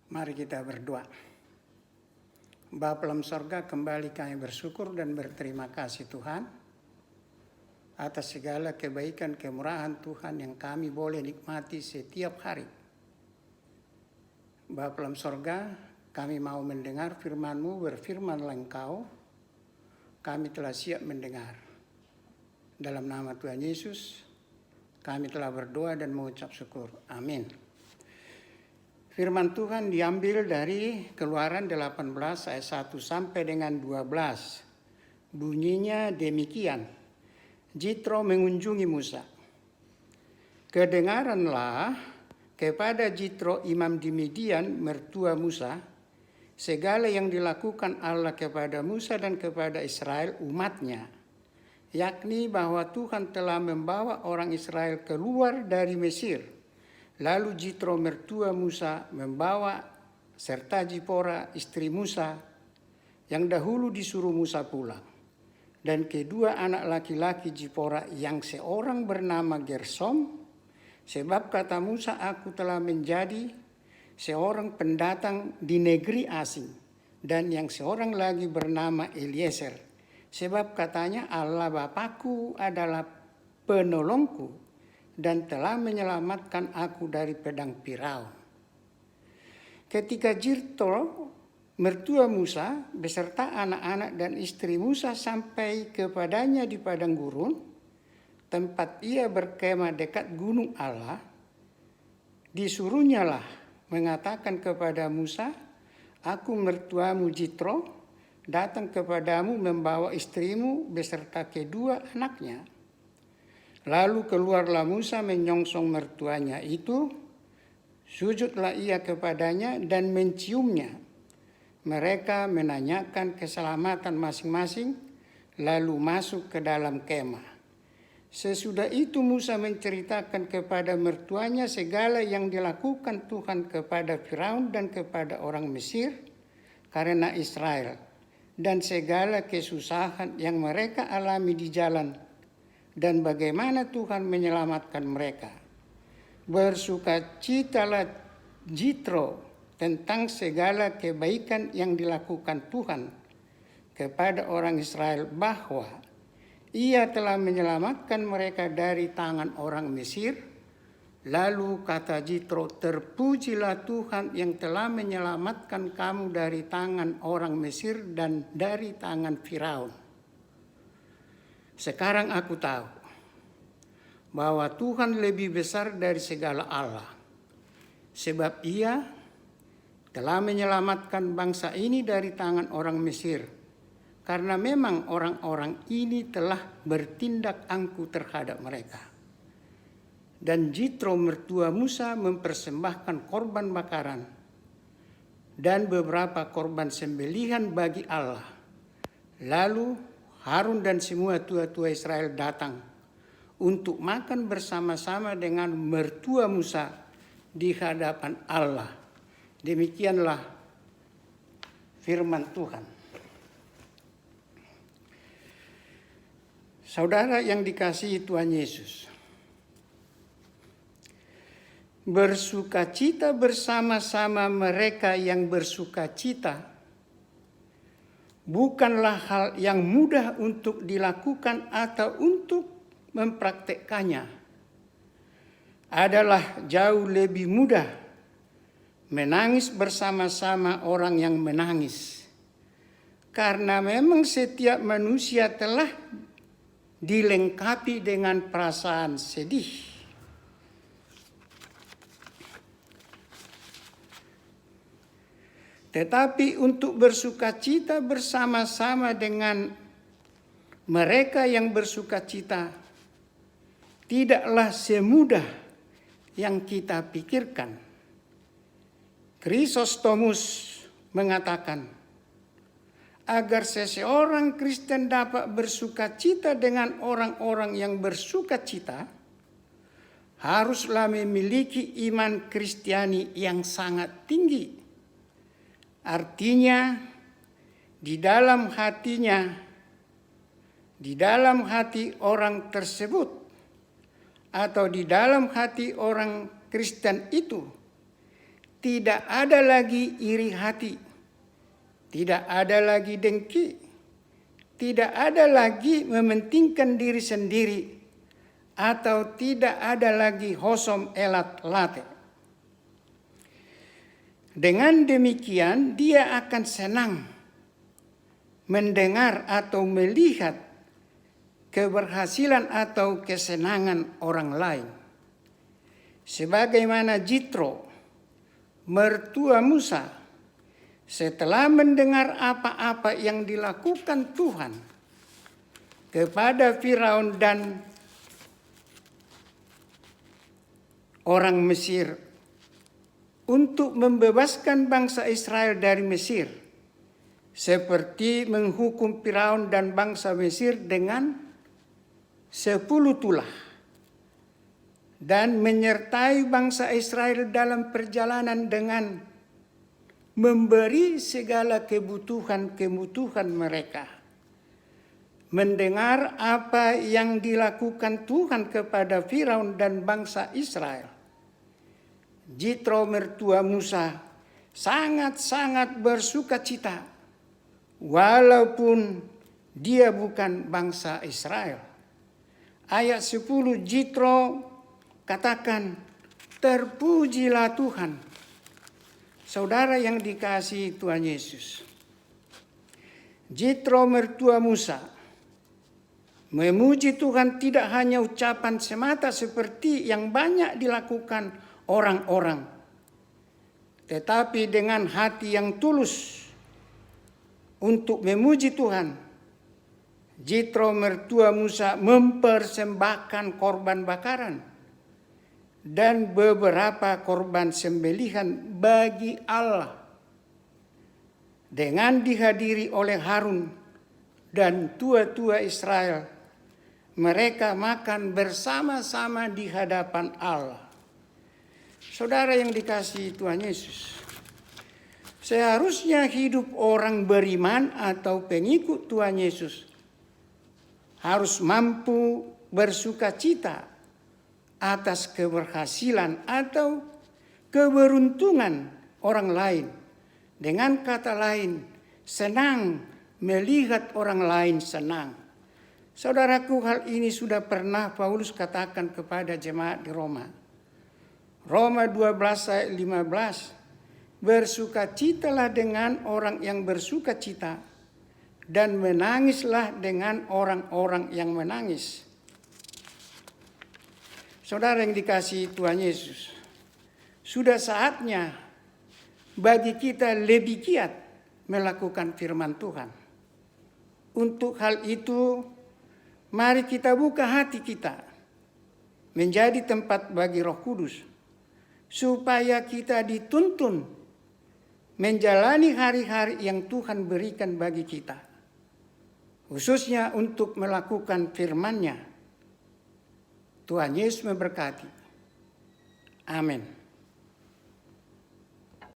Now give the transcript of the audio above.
Mari kita berdoa. Bapa dalam sorga, kembali kami bersyukur dan berterima kasih Tuhan atas segala kebaikan kemurahan Tuhan yang kami boleh nikmati setiap hari. Bapa dalam sorga, kami mau mendengar firman-Mu, berfirmanlah Engkau, kami telah siap mendengar. Dalam nama Tuhan Yesus, kami telah berdoa dan mengucap syukur. Amin. Firman Tuhan diambil dari Keluaran 18 ayat 1 sampai dengan 12. Bunyinya demikian. Jitro mengunjungi Musa. Kedengaranlah kepada Jitro imam di Midian, mertua Musa, segala yang dilakukan Allah kepada Musa dan kepada Israel umatnya, yakni bahwa Tuhan telah membawa orang Israel keluar dari Mesir. Lalu Jitro mertua Musa membawa serta Zipora istri Musa yang dahulu disuruh Musa pulang. Dan kedua anak laki-laki Zipora yang seorang bernama Gersom, sebab kata Musa, aku telah menjadi seorang pendatang di negeri asing. Dan yang seorang lagi bernama Eliezer, sebab katanya Allah Bapakku adalah penolongku dan telah menyelamatkan aku dari pedang Firaun. Ketika Jitro mertua Musa beserta anak-anak dan istri Musa sampai kepadanya di padang gurun, tempat ia berkemah dekat gunung Allah, disuruhnyalah mengatakan kepada Musa, aku mertuamu Jitro datang kepadamu membawa istrimu beserta kedua anaknya. Lalu keluarlah Musa menyongsong mertuanya itu, sujudlah ia kepadanya dan menciumnya. Mereka menanyakan keselamatan masing-masing, lalu masuk ke dalam kemah. Sesudah itu Musa menceritakan kepada mertuanya segala yang dilakukan Tuhan kepada Firaun dan kepada orang Mesir karena Israel, dan segala kesusahan yang mereka alami di jalan, dan bagaimana Tuhan menyelamatkan mereka. Bersukacitalah Jitro tentang segala kebaikan yang dilakukan Tuhan kepada orang Israel, bahwa ia telah menyelamatkan mereka dari tangan orang Mesir. Lalu kata Jitro, terpujilah Tuhan yang telah menyelamatkan kamu dari tangan orang Mesir dan dari tangan Firaun. Sekarang aku tahu bahwa Tuhan lebih besar dari segala Allah, sebab ia telah menyelamatkan bangsa ini dari tangan orang Mesir, karena memang orang-orang ini telah bertindak angkuh terhadap mereka. Dan Jitro mertua Musa mempersembahkan korban bakaran dan beberapa korban sembelihan bagi Allah. Lalu Harun dan semua tua-tua Israel datang untuk makan bersama-sama dengan mertua Musa di hadapan Allah. Demikianlah firman Tuhan. Saudara yang dikasihi Tuhan Yesus, bersukacita bersama-sama mereka yang bersukacita bukanlah hal yang mudah untuk dilakukan atau untuk mempraktekkannya. Adalah jauh lebih mudah menangis bersama-sama orang yang menangis. Karena memang setiap manusia telah dilengkapi dengan perasaan sedih. Tetapi untuk bersukacita bersama-sama dengan mereka yang bersukacita tidaklah semudah yang kita pikirkan. Chrysostomus mengatakan, agar seseorang Kristen dapat bersukacita dengan orang-orang yang bersukacita, haruslah memiliki iman Kristiani yang sangat tinggi. Artinya, di dalam hati orang tersebut atau di dalam hati orang Kristen itu tidak ada lagi iri hati, tidak ada lagi dengki, tidak ada lagi mementingkan diri sendiri, atau tidak ada lagi hosom elat late. Dengan demikian dia akan senang mendengar atau melihat keberhasilan atau kesenangan orang lain. Sebagaimana Jitro, mertua Musa, setelah mendengar apa-apa yang dilakukan Tuhan kepada Firaun dan orang Mesir untuk membebaskan bangsa Israel dari Mesir, seperti menghukum Firaun dan bangsa Mesir dengan 10 tulah, dan menyertai bangsa Israel dalam perjalanan dengan memberi segala kebutuhan mereka. Mendengar apa yang dilakukan Tuhan kepada Firaun dan bangsa Israel, Jitro mertua Musa sangat-sangat bersuka cita, walaupun dia bukan bangsa Israel. Ayat 10 Jitro katakan, terpujilah Tuhan. Saudara yang dikasihi Tuhan Yesus, Jitro mertua Musa memuji Tuhan tidak hanya ucapan semata seperti yang banyak dilakukan orang-orang, tetapi dengan hati yang tulus untuk memuji Tuhan. Jitro mertua Musa mempersembahkan korban bakaran dan beberapa korban sembelihan bagi Allah, dengan dihadiri oleh Harun dan tua-tua Israel. Mereka makan bersama-sama di hadapan Allah. Saudara yang dikasihi Tuhan Yesus, seharusnya hidup orang beriman atau pengikut Tuhan Yesus harus mampu bersuka cita atas keberhasilan atau keberuntungan orang lain. Dengan kata lain, senang melihat orang lain senang. Saudaraku, hal ini sudah pernah Paulus katakan kepada jemaat di Roma. Roma 12 ayat 15, bersukacitalah dengan orang yang bersuka cita, dan menangislah dengan orang-orang yang menangis. Saudara yang dikasihi Tuhan Yesus, sudah saatnya bagi kita lebih giat melakukan firman Tuhan. Untuk hal itu, mari kita buka hati kita menjadi tempat bagi Roh Kudus, supaya kita dituntun menjalani hari-hari yang Tuhan berikan bagi kita, khususnya untuk melakukan firman-Nya. Tuhan Yesus memberkati. Amin.